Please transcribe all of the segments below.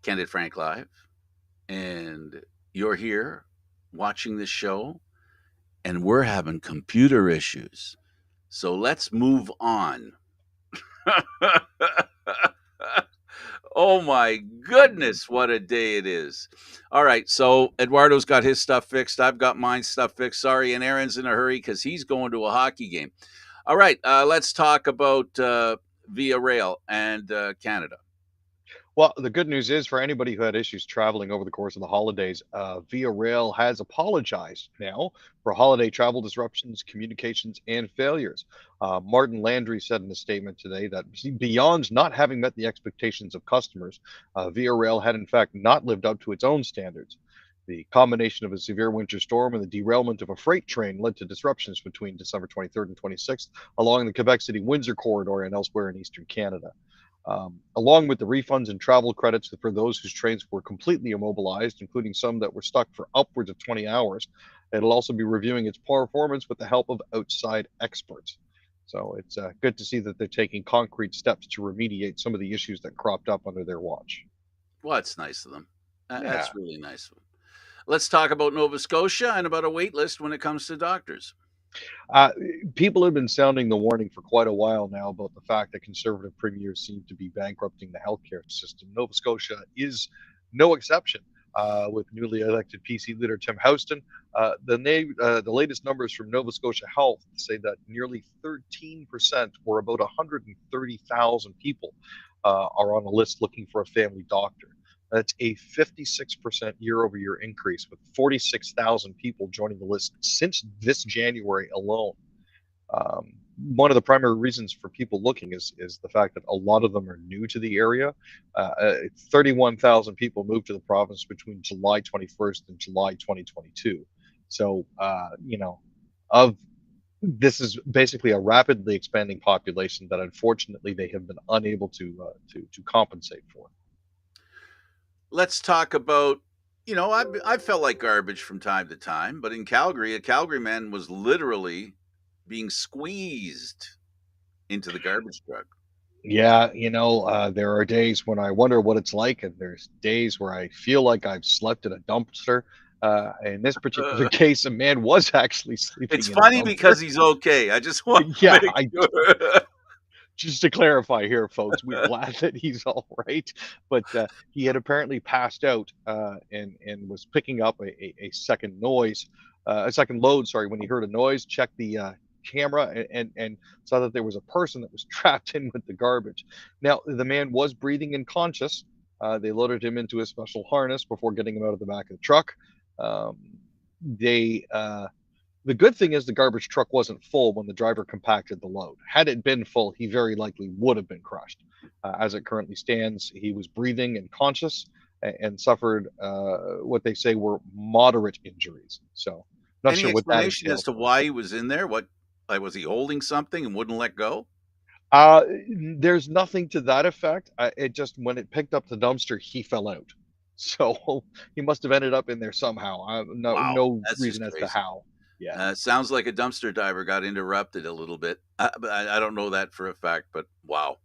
Candid Frank Live, and you're here watching this show, and we're having computer issues. So let's move on. Oh my goodness, what a day it is. All right, so Eduardo's got his stuff fixed. I've got mine stuff fixed. Sorry, and Aaron's in a hurry because he's going to a hockey game. All right, let's talk about Via Rail and Canada. Well, the good news is for anybody who had issues traveling over the course of the holidays, Via Rail has apologized now for holiday travel disruptions, communications, and failures. Martin Landry said in a statement today that beyond not having met the expectations of customers, Via Rail had in fact not lived up to its own standards. The combination of a severe winter storm and the derailment of a freight train led to disruptions between December 23rd and 26th along the Quebec City Windsor corridor and elsewhere in eastern Canada. Along with the refunds and travel credits for those whose trains were completely immobilized, including some that were stuck for upwards of 20 hours. It'll also be reviewing its performance with the help of outside experts. So it's good to see that they're taking concrete steps to remediate some of the issues that cropped up under their watch. Well, that's nice of them. Yeah. That's really nice of them. Let's talk about Nova Scotia and about a wait list when it comes to doctors. Uh, People have been sounding the warning for quite a while now about the fact that conservative premiers seem to be bankrupting the healthcare system. Nova Scotia is no exception. With newly elected PC leader Tim Houston, the latest numbers from Nova Scotia Health say that nearly 13%, or about 130,000 people, are on a list looking for a family doctor. That's a 56% year over year increase, with 46,000 people joining the list since this January alone. Um, One of the primary reasons for people looking is the fact that a lot of them are new to the area. 31,000 people moved to the province between July 21st and July 2022. So, of this is basically a rapidly expanding population that unfortunately they have been unable to compensate for. Let's talk about, I felt like garbage from time to time, but in Calgary, a Calgary man was literally being squeezed into the garbage truck. Yeah, there are days when I wonder what it's like, and there's days where I feel like I've slept in a dumpster. In this particular case, a man was actually It's sleeping in a funny dumpster. because he's okay. I just want to Yeah, make I sure. just to clarify here, folks, we're glad that he's all right, but he had apparently passed out and was picking up a second noise, a second load. Sorry, when he heard a noise, checked the camera and saw that there was a person that was trapped in with the garbage. Now the man was breathing and conscious. They loaded him into a special harness before getting him out of the back of the truck. Um, they The good thing is the garbage truck wasn't full when the driver compacted the load. Had it been full, he very likely would have been crushed. As it currently stands, he was breathing and conscious and suffered what they say were moderate injuries. So, not Any sure what that explanation as entails. to why he was in there? What, like, was he holding something and wouldn't let go? Uh, there's nothing to that effect. It just, when it picked up the dumpster, he fell out. So he must have ended up in there somehow. Wow, No that's reason just as to crazy. how. Yeah. Sounds like a dumpster diver got interrupted a little bit. But I don't know that for a fact, but wow.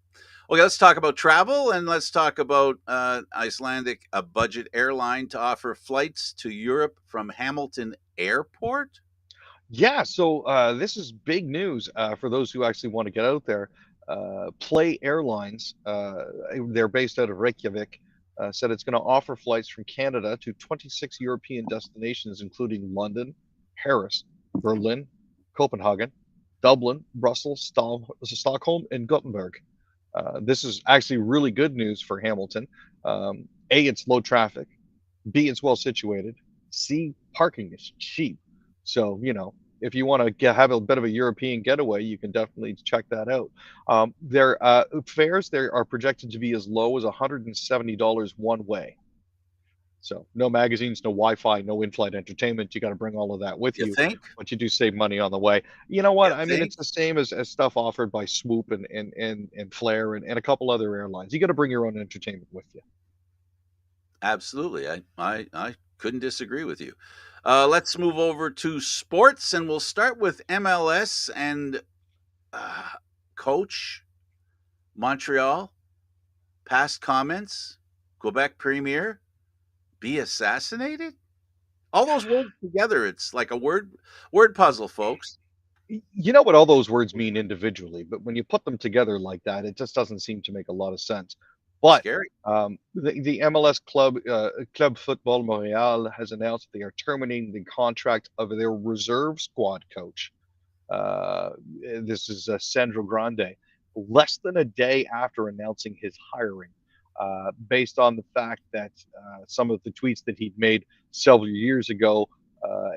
Okay, let's talk about travel and let's talk about Icelandic, a budget airline to offer flights to Europe from Hamilton Airport. Yeah, so this is big news for those who actually want to get out there. Play Airlines, they're based out of Reykjavik, said it's going to offer flights from Canada to 26 European destinations, including London, Paris, Berlin, Copenhagen, Dublin, Brussels, Stockholm, and Gothenburg. This is actually really good news for Hamilton. A, it's low traffic. B, it's well situated. C, parking is cheap. So, if you want to have a bit of a European getaway, you can definitely check that out. Their fares there are projected to be as low as $170 one way. So, no magazines, no Wi-Fi, no in-flight entertainment. You got to bring all of that with You you, think? but you do save money on the way. You know what? You I mean, think? it's the same as stuff offered by Swoop and Flair and a couple other airlines. You got to bring your own entertainment with you. Absolutely. I couldn't disagree with you. Let's move over to sports, and we'll start with MLS and uh, coach Montreal. Past comments. Quebec Premier be assassinated? All those words together, it's like a word puzzle, folks. You know what all those words mean individually, but when you put them together like that, it just doesn't seem to make a lot of sense. But Scary. the MLS club, Club Football Montreal, has announced they are terminating the contract of their reserve squad coach. Uh, this is Sandro Grande, less than a day after announcing his hiring, based on the fact that some of the tweets that he'd made several years ago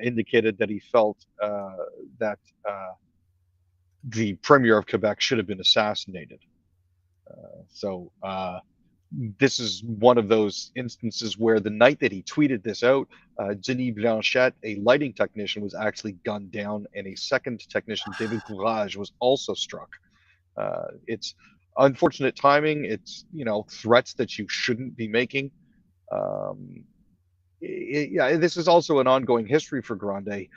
indicated that he felt that the premier of Quebec should have been assassinated. So this is one of those instances where the night that he tweeted this out, Denis Blanchette, a lighting technician, was actually gunned down, and a second technician, David Courage, was also struck. It's unfortunate timing. It's threats that you shouldn't be making. Um, yeah, this is also an ongoing history for Grande.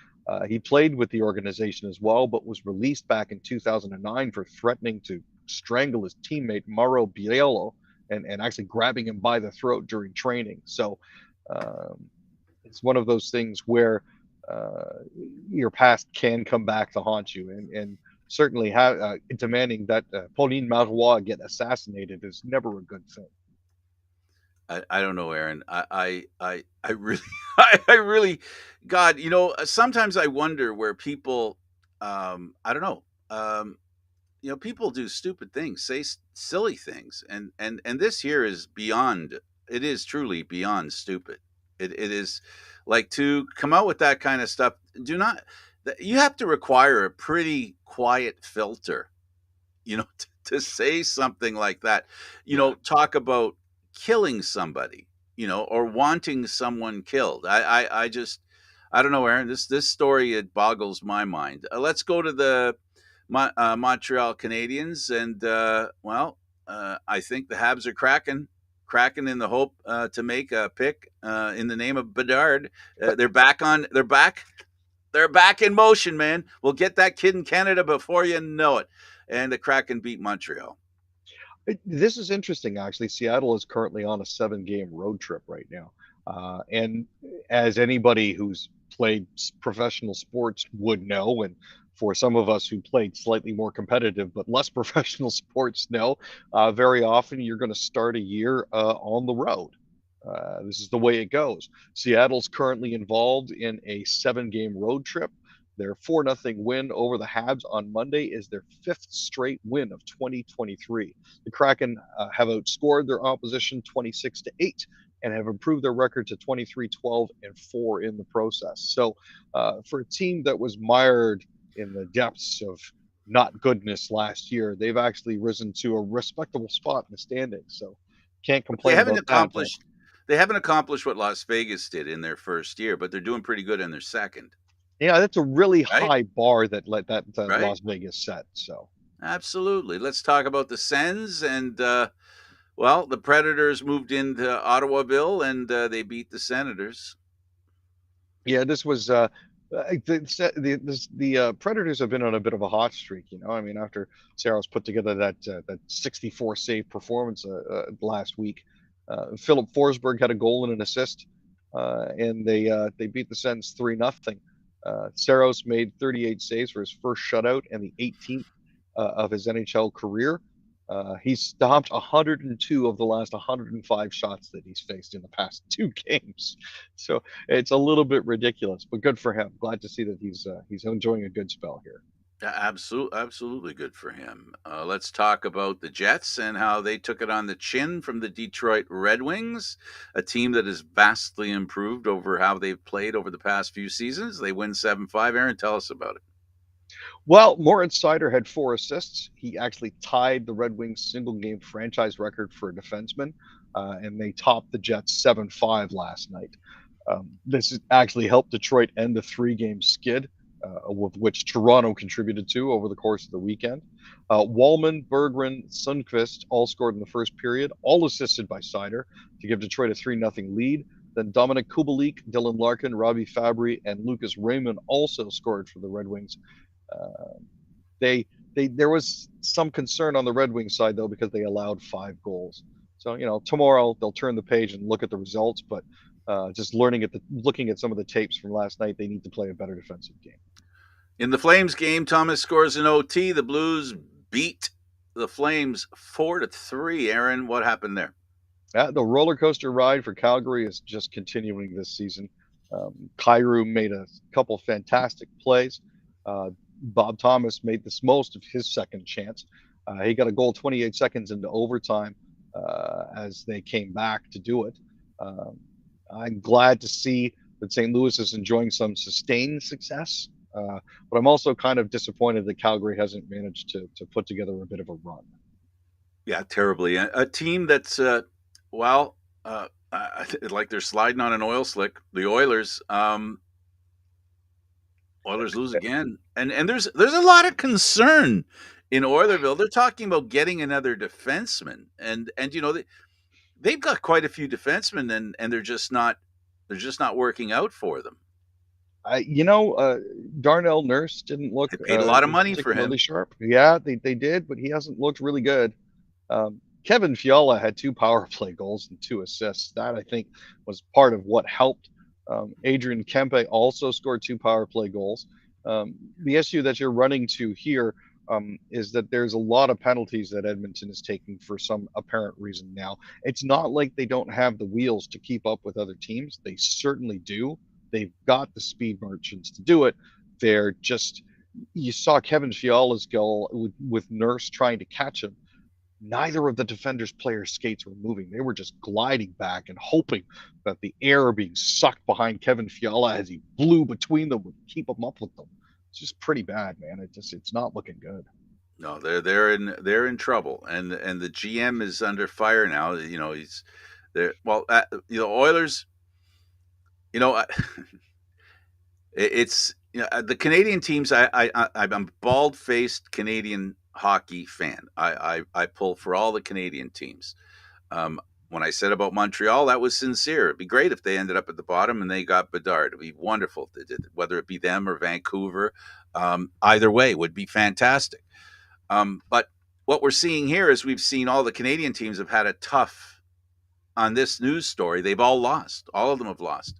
He played with the organization as well, but was released back in 2009 for threatening to strangle his teammate Mauro Biello and actually grabbing him by the throat during training. So um, it's one of those things where uh, your past can come back to haunt you, and certainly demanding that Pauline Marois get assassinated is never a good thing. I don't know, Aaron. I really, I really, God, sometimes I wonder where people, I don't know, people do stupid things, say silly things, and this here is beyond. It is truly beyond stupid. It is like to come out with that kind of stuff. Do not. You have to require a pretty quiet filter, to say something like that. Yeah. Talk about killing somebody, or wanting someone killed. I just, I don't know, Aaron. This story, it boggles my mind. Let's go to the Montreal Canadiens, and I think the Habs are cracking in the hope to make a pick in the name of Bedard. They're back on. They're back. They're back in motion, man. We'll get that kid in Canada before you know it. And the Kraken beat Montreal. This is interesting, actually. Seattle is currently on a 7-game road trip right now. And as anybody who's played professional sports would know, and for some of us who played slightly more competitive but less professional sports know, very often you're going to start a year on the road. This is the way it goes. Seattle's currently involved in a 7-game road trip. Their 4-0 win over the Habs on Monday is their fifth straight win of 2023. The Kraken have outscored their opposition 26-8 and have improved their record to 23-12-4 in the process. So, for a team that was mired in the depths of not goodness last year, they've actually risen to a respectable spot in the standings. So, can't They complain haven't about that. But accomplished they haven't accomplished what Las Vegas did in their first year, but they're doing pretty good in their second. yeah, that's a really Right? high bar that Right? Las Vegas set. So. Absolutely. Let's talk about the Sens, and the Predators moved into Ottawaville, and they beat the Senators. Yeah, this was the Predators have been on a bit of a hot streak. I mean, after Saros put together that 64 save performance last week, Philip Forsberg had a goal and an assist, and they beat the Sens 3-0. Saros made 38 saves for his first shutout and the 18th of his NHL career. He's stopped 102 of the last 105 shots that he's faced in the past 2 games. So it's a little bit ridiculous, but good for him. Glad to see that he's enjoying a good spell here. Yeah, absolutely good for him. Let's talk about the Jets and how they took it on the chin from the Detroit Red Wings, a team that has vastly improved over how they've played over the past few seasons. They win 7-5. Aaron, tell us about it. Well, Moritz Seider had 4 assists. He actually tied the Red Wings single game franchise record for a defenseman, and they topped the Jets 7-5 last night. This actually helped Detroit end the 3-game skid, with which Toronto contributed to over the course of the weekend. Wallman, Berggren, Sundqvist all scored in the first period, all assisted by Seider to give Detroit a 3-0 lead. Then Dominic Kubalik, Dylan Larkin, Robbie Fabry, and Lucas Raymond also scored for the Red Wings. Uh, they there was some concern on the Red Wings side though because they allowed 5 goals. So tomorrow they'll turn the page and look at the results, but just looking at some of the tapes from last night, they need to play a better defensive game. In the Flames game, Thomas scores an OT. The Blues beat the Flames 4-3. Aaron, what happened there? The roller coaster ride for Calgary is just continuing this season. Kyrou made a couple fantastic plays. Bob Thomas made the most of his second chance. He got a goal 28 seconds into overtime as they came back to do it. I'm glad to see that St. Louis is enjoying some sustained success, but I'm also kind of disappointed that Calgary hasn't managed to put together a bit of a run. Yeah, terribly. A team that's well, like they're sliding on an oil slick. The Oilers, Oilers lose again, and there's a lot of concern in Oilerville. They're talking about getting another defenseman, and they've got quite a few defensemen, and they're just not working out for them. Darnell Nurse didn't look They paid a lot of money for particularly him. sharp. Yeah, they did, but he hasn't looked really good. Kevin Fiala had 2 power play goals and 2 assists. That I think was part of what helped. Adrian Kempe also scored 2 power play goals. The issue that you're running to here is that there's a lot of penalties that Edmonton is taking for some apparent reason now. It's not like they don't have the wheels to keep up with other teams. They certainly do. They've got the speed merchants to do it. They're just, you saw Kevin Fiala's goal with Nurse trying to catch him. Neither of the defenders' players' skates were moving. They were just gliding back and hoping that the air being sucked behind Kevin Fiala as he blew between them would keep him up with them. It's just pretty bad, man. It's not looking good. No, they're in trouble, and the GM is under fire now. He's there. Well, Oilers. You know, it's the Canadian teams. I'm a bald faced Canadian hockey fan. I pull for all the Canadian teams. When I said about Montreal, that was sincere. It'd be great if they ended up at the bottom and they got Bedard. It'd be wonderful, whether it be them or Vancouver. Either way would be fantastic. But what we're seeing here is we've seen all the Canadian teams have had a tough on this news story. They've all lost. All of them have lost.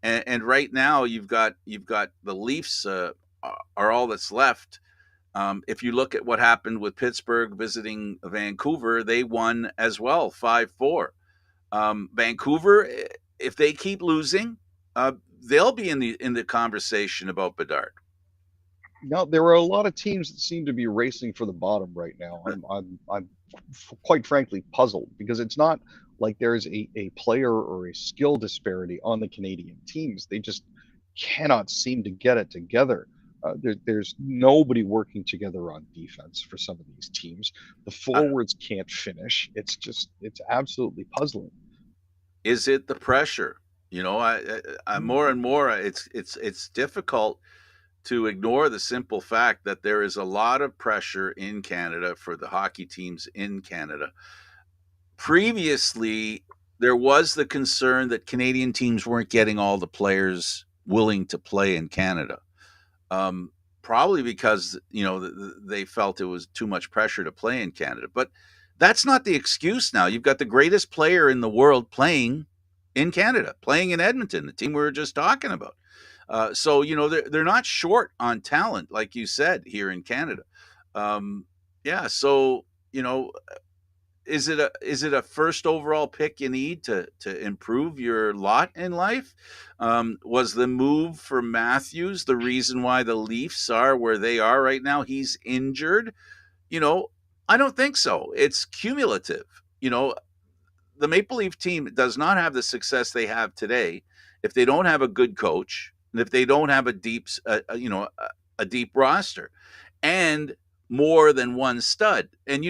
And right now you've got the Leafs are all that's left. If you look at what happened with Pittsburgh visiting Vancouver, they won as well, 5-4. Vancouver, if they keep losing, they'll be in the conversation about Bedard. Now there are a lot of teams that seem to be racing for the bottom right now. I'm quite frankly puzzled because it's not like there's a player or a skill disparity on the Canadian teams. They just cannot seem to get it together. There's nobody working together on defense for some of these teams. The Uh, forwards can't finish. It's absolutely puzzling. is it the pressure? I more and more, it's difficult to ignore the simple fact that there is a lot of pressure in Canada for the hockey teams in Canada. Previously, there was the concern that Canadian teams weren't getting all the players willing to play in Canada. Um, Probably because they felt it was too much pressure to play in Canada. But that's not the excuse now. You've got the greatest player in the world playing in Canada, playing in Edmonton, the team we were just talking about. So they're not short on talent, like you said, here in Canada. Yeah. So is it a first overall pick you need to improve your lot in life? Was the move for Matthews the reason why the Leafs are where they are right now? He's injured. You know, I don't think so. It's cumulative. The Maple Leaf team does not have the success they have today if they don't have a good coach and if they don't have a deep roster and more than one stud. And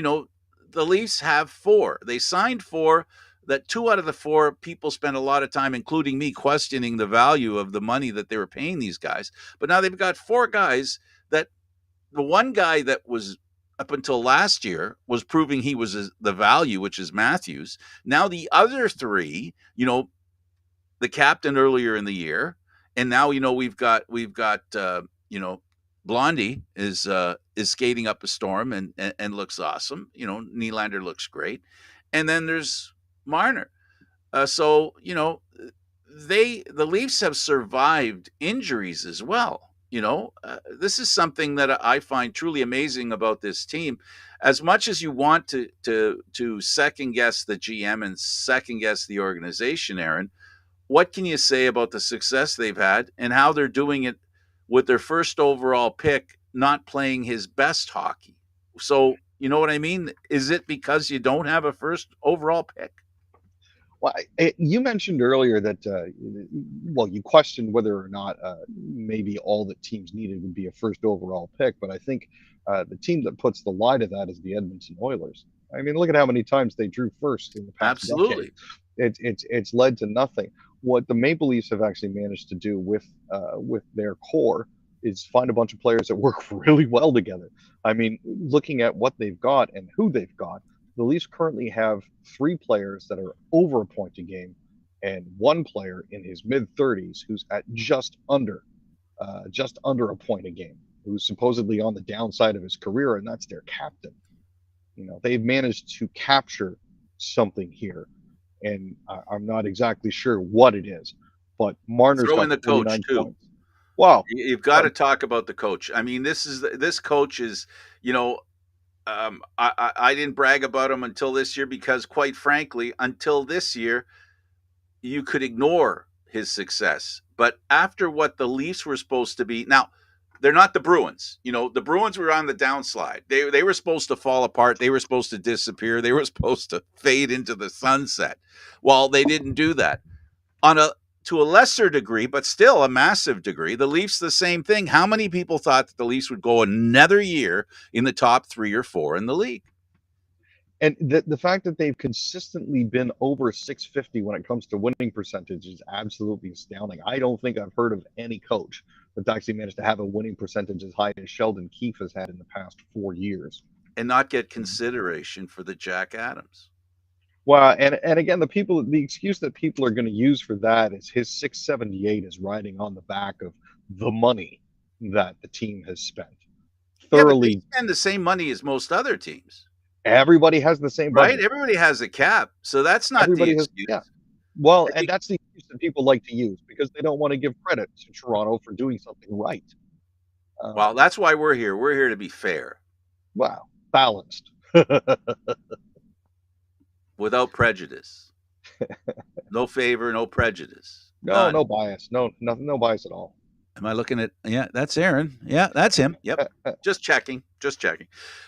the Leafs have four. They signed four. That two out of the four people spent a lot of time, including me, questioning the value of the money that they were paying these guys. But now they've got four guys that the one guy that was up until last year was proving he was the value, which is Matthews. Now the other three, the captain earlier in the year, and now we've got Blondie is skating up a storm and looks awesome. Nylander looks great, and then there's Marner. So the Leafs have survived injuries as well. This is something that I find truly amazing about this team. As much as you want to second guess the GM and second guess the organization, Aaron, what can you say about the success they've had and how they're doing it with their first overall pick not playing his best hockey? So, you know what I mean? Is it because you don't have a first overall pick? Well, you mentioned earlier that, well, you questioned whether or not maybe all that teams needed would be a first overall pick, but I think the team that puts the lie to that is the Edmonton Oilers. I mean, look at how many times they drew first in the past decade. Absolutely. It's led to nothing. What the Maple Leafs have actually managed to do with their core is find a bunch of players that work really well together. I mean, looking at what they've got and who they've got, the Leafs currently have 3 players that are over a point a game, and 1 player in his mid 30s who's at just under a point a game, who's supposedly on the downside of his career, and that's their captain. They've managed to capture something here, and I'm not exactly sure what it is, but Marner's Throw in got the coach 49 too. points. Wow. You've got to talk about the coach. I mean, this coach is, you know, I didn't brag about him until this year because, quite frankly, until this year, you could ignore his success. But after what the Leafs were supposed to be, now they're not the Bruins. The Bruins were on the downslide. They were supposed to fall apart. They were supposed to disappear. They were supposed to fade into the sunset. Well, they didn't do that. On a To a lesser degree, but still a massive degree, the Leafs the same thing. How many people thought that the Leafs would go another year in the top 3 or 4 in the league? And the fact that they've consistently been over 650 when it comes to winning percentage is absolutely astounding. I don't think I've heard of any coach that's actually managed to have a winning percentage as high as Sheldon Keefe has had in the past 4 years. And not get consideration for the Jack Adams. Well, and again, the excuse that people are going to use for that is his 678 is riding on the back of the money that the team has spent. Yeah, but they Thoroughly, spend the same money as most other teams, everybody has the same right? budget. Everybody has a cap, so that's not the Everybody has, excuse. yeah. Well, I and think, that's the excuse that people like to use because they don't want to give credit to Toronto for doing something right. well, Um, that's why we're here. We're here to be fair, wow, balanced. without prejudice. No favor, no prejudice. No, None. no bias. No, nothing, no bias at all. Am I looking at? Yeah, that's Aaron. Yeah, that's him. Yep. Just checking. Just checking.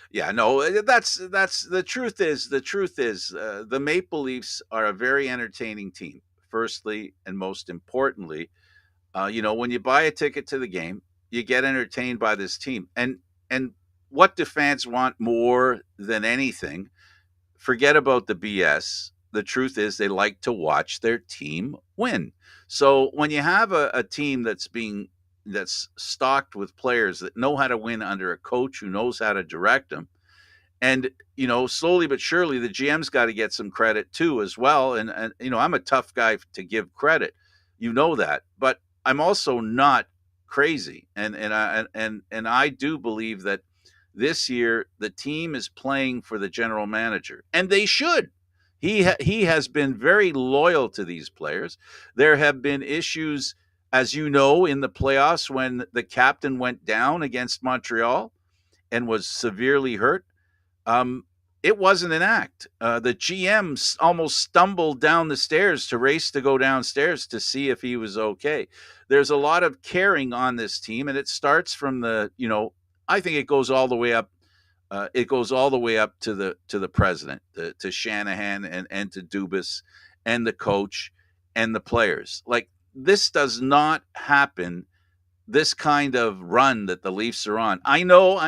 Yeah, no, that's the truth is the Maple Leafs are a very entertaining team. Firstly, and most importantly, when you buy a ticket to the game, you get entertained by this team. And what do fans want more than anything? Forget about the BS. The truth is, they like to watch their team win. So when you have a team that's stocked with players that know how to win under a coach who knows how to direct them, and slowly but surely the GM's got to get some credit too as well. And I'm a tough guy to give credit, that, but I'm also not crazy, and I do believe that this year the team is playing for the general manager, and they should. He has been very loyal to these players. There have been issues, as you know, in the playoffs when the captain went down against Montreal and was severely hurt. um, it wasn't an act. The GM almost stumbled down the stairs to race to go downstairs to see if he was okay. There's a lot of caring on this team, and it starts from I think it goes all the way up. It goes all the way up to the president, to Shanahan, and to Dubas, and the coach, and the players. Like, this does not happen. This kind of run that the Leafs are on. I know.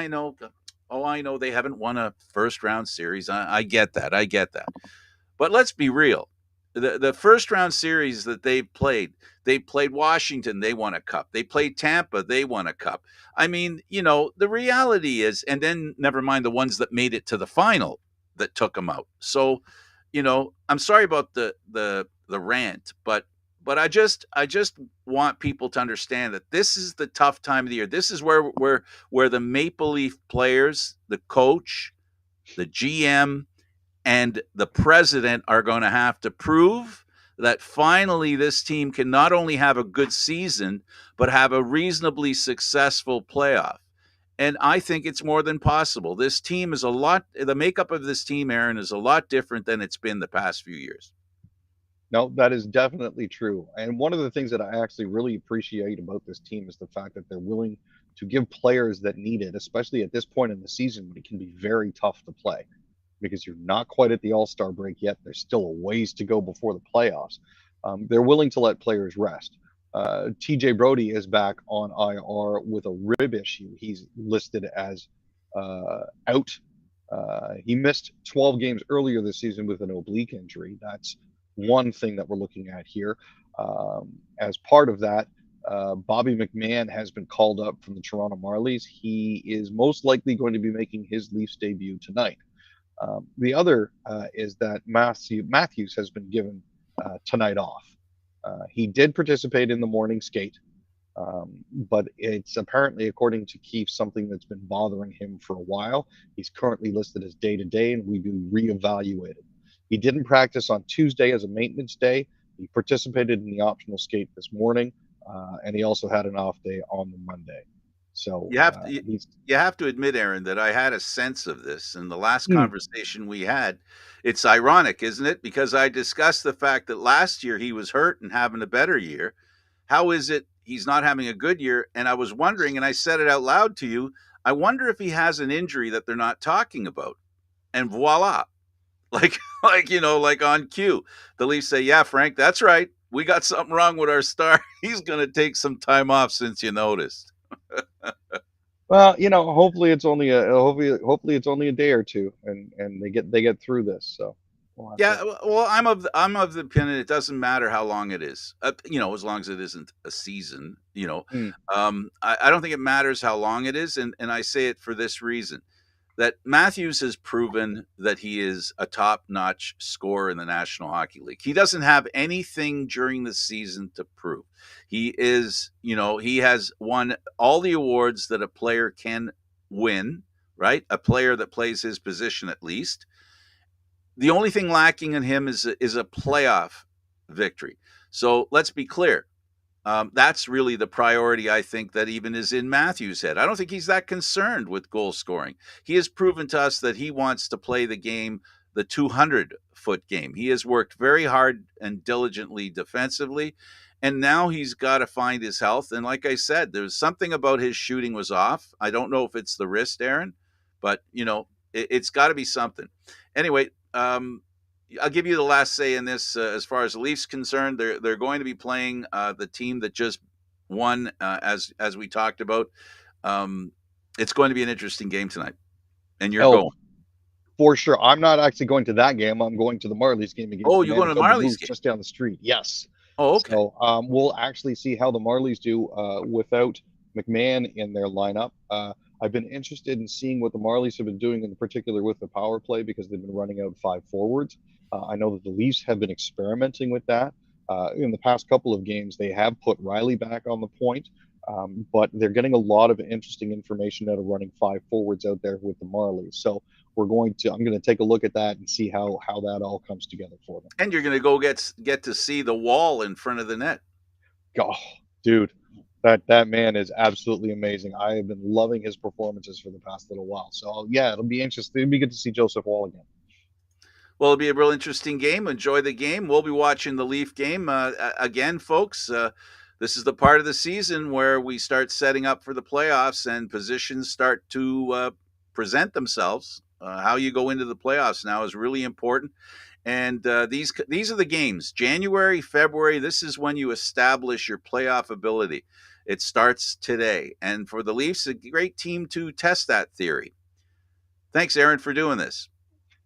Oh, I know they haven't won a first round series. I get that. I get that. But let's be real. The first round series that they played Washington, they won a cup. They played Tampa, they won a cup. I mean, the reality is, and then never mind the ones that made it to the final that took them out. So, I'm sorry about the rant, but I just want people to understand that this is the tough time of the year. This is where the Maple Leaf players, the coach, the GM, and the president are going to have to prove that finally this team can not only have a good season, but have a reasonably successful playoff. And I think it's more than possible. This team is a lot, the makeup of this team, Aaron, is a lot different than it's been the past few years. No, that is definitely true. And one of the things that I actually really appreciate about this team is the fact that they're willing to give players that need it, especially at this point in the season when it can be very tough to play because you're not quite at the All-Star break yet. There's still a ways to go before the playoffs. They're willing to let players rest. TJ Brody is back on IR with a rib issue. He's listed as out. He missed 12 games earlier this season with an oblique injury. That's one thing that we're looking at here. As part of that, Bobby McMahon has been called up from the Toronto Marlies. He is most likely going to be making his Leafs debut tonight. The other is that Matthews has been given tonight off. He did participate in the morning skate, but it's apparently, according to Keefe, something that's been bothering him for a while. He's currently listed as day to day and will be reevaluated. He didn't practice on Tuesday as a maintenance day. He participated in the optional skate this morning, and he also had an off day on the Monday. So you have to admit, Aaron, that I had a sense of this in the last Hmm. conversation we had. It's ironic, isn't it? Because I discussed the fact that last year he was hurt and having a better year. How is it he's not having a good year? And I was wondering, and I said it out loud to you, I wonder if he has an injury that they're not talking about. And voila. Like like on cue. The Leafs say, "Yeah, Frank, that's right. We got something wrong with our star. He's going to take some time off since you noticed." Well, hopefully it's only a day or two, and they get through this. So we'll have to. Yeah, well, I'm of the opinion it doesn't matter how long it is. As long as it isn't a season. Hmm. I don't think it matters how long it is, and I say it for this reason: that Matthews has proven that he is a top-notch scorer in the National Hockey League. He doesn't have anything during the season to prove. He is, he has won all the awards that a player can win. Right, a player that plays his position at least. The only thing lacking in him is a playoff victory. So let's be clear. That's really the priority, I think, that even is in Matthews' head. I don't think he's that concerned with goal scoring. He has proven to us that he wants to play the game, the 200-foot game. He has worked very hard and diligently defensively, and now he's got to find his health. And like I said, there's something about his shooting was off. I don't know if it's the wrist, Aaron, but, it's got to be something. Anyway, I'll give you the last say in this. As far as the Leafs concerned, they're going to be playing the team that just won, as we talked about. It's going to be an interesting game tonight, and you're Oh, going. for sure. I'm not actually going to that game. I'm going to the Marlies game against Oh, the you're going to the Manitoba Marlies Moose game. just down the street. Yes. Oh, okay. So we'll actually see how the Marlies do without McMahon in their lineup. I've been interested in seeing what the Marlies have been doing, in particular with the power play, because they've been running out 5 forwards. I know that the Leafs have been experimenting with that. In the past couple of games, they have put Riley back on the point, but they're getting a lot of interesting information out of running 5 forwards out there with the Marlies. So I'm going to take a look at that and see how that all comes together for them. And you're going to go get to see the wall in front of the net. Oh, dude, that man is absolutely amazing. I have been loving his performances for the past little while. So yeah, it'll be interesting. It'll be good to see Joseph Wall again. Well, it'll be a real interesting game. Enjoy the game. We'll be watching the Leaf game again, folks. This is the part of the season where we start setting up for the playoffs and positions start to present themselves. How you go into the playoffs now is really important. And these are the games. January, February, this is when you establish your playoff ability. It starts today. And for the Leafs, a great team to test that theory. Thanks, Aaron, for doing this.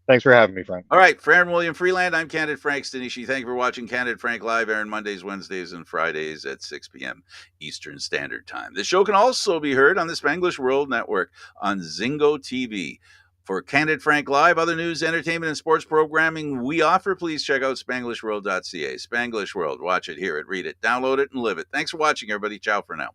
Thanks for having me, Frank. All right, for Aaron William Freeland, I'm Candid Frank Stanisci. Thank you for watching Candid Frank Live, Aaron, Mondays, Wednesdays, and Fridays at 6 p.m. Eastern Standard Time. This show can also be heard on the Spanglish World Network on Zingo TV. For Candid Frank Live, other news, entertainment, and sports programming we offer, please check out SpanglishWorld.ca. Spanglish World. Watch it, hear it, read it, download it, and live it. Thanks for watching, everybody. Ciao for now.